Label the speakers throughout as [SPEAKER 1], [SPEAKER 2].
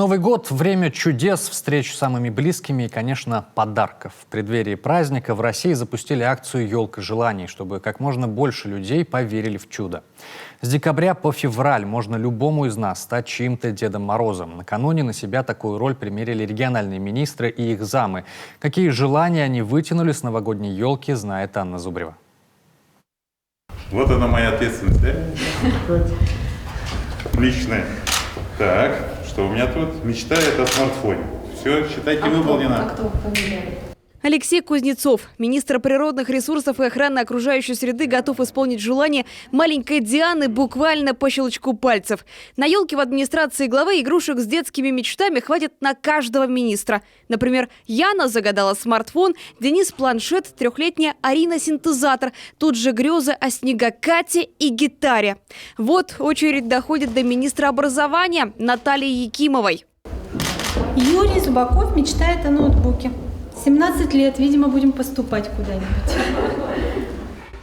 [SPEAKER 1] Новый год – время чудес, встреч с самыми близкими и, конечно, подарков. В преддверии праздника в России запустили акцию «Елка желаний», чтобы как можно больше людей поверили в чудо. С декабря по февраль можно любому из нас стать чьим-то Дедом Морозом. Накануне на себя такую роль примерили региональные министры и их замы. Какие желания они вытянули с новогодней елки, знает Анна Зубарева.
[SPEAKER 2] Вот она моя ответственность, да? Личная. Так, что у меня тут? Мечтает о смартфоне. Все, считайте, выполнено.
[SPEAKER 3] Кто фамилия?
[SPEAKER 4] Алексей Кузнецов, министр природных ресурсов и охраны окружающей среды, готов исполнить желание маленькой Дианы буквально по щелчку пальцев. На елке в администрации главы игрушек с детскими мечтами хватит на каждого министра. Например, Яна загадала смартфон, Денис планшет, трехлетняя Арина синтезатор, тут же грезы о снегокате и гитаре. Вот очередь доходит до министра образования Натальи Якимовой.
[SPEAKER 3] Юрий Зубаков мечтает о ноутбуке. 17 лет, видимо, будем поступать куда-нибудь.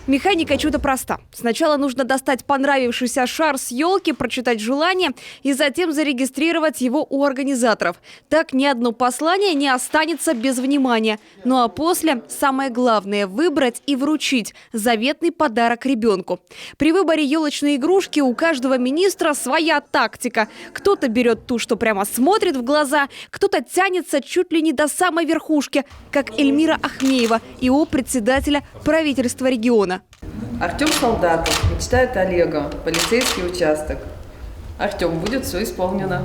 [SPEAKER 4] Механика чуда проста. Сначала нужно достать понравившийся шар с елки, прочитать желание и затем зарегистрировать его у организаторов. Так ни одно послание не останется без внимания. Ну а после самое главное – выбрать и вручить заветный подарок ребенку. При выборе елочной игрушки у каждого министра своя тактика. Кто-то берет ту, что прямо смотрит в глаза, кто-то тянется чуть ли не до самой верхушки, как Эльмира Ахмеева, ИО председателя правительства региона.
[SPEAKER 5] Артем Солдатов мечтает о Лего, полицейский участок. Артем, будет все исполнено.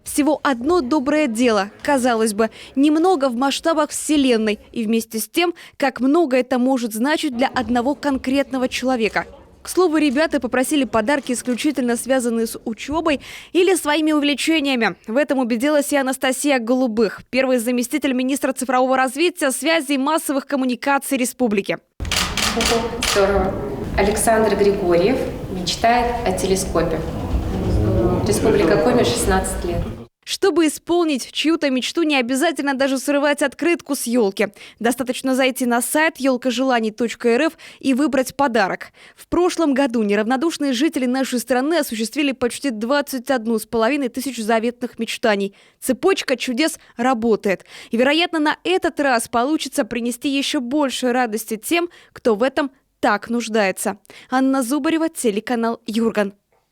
[SPEAKER 4] Всего одно доброе дело, казалось бы, немного в масштабах Вселенной и вместе с тем, как много это может значить для одного конкретного человека. К слову, ребята попросили подарки исключительно связанные с учебой или своими увлечениями. В этом убедилась и Анастасия Голубых, первый заместитель министра цифрового развития, связи и массовых коммуникаций республики.
[SPEAKER 6] Здорово. Александр Григорьев мечтает о телескопе. Республика Коми, 16 лет.
[SPEAKER 4] Чтобы исполнить чью-то мечту, не обязательно даже срывать открытку с елки. Достаточно зайти на сайт елкожеланий.рф и выбрать подарок. В прошлом году неравнодушные жители нашей страны осуществили почти 21,5 тысяч заветных мечтаний. Цепочка чудес работает. И, вероятно, на этот раз получится принести еще больше радости тем, кто в этом так нуждается. Анна Зубарева, телеканал Юрган.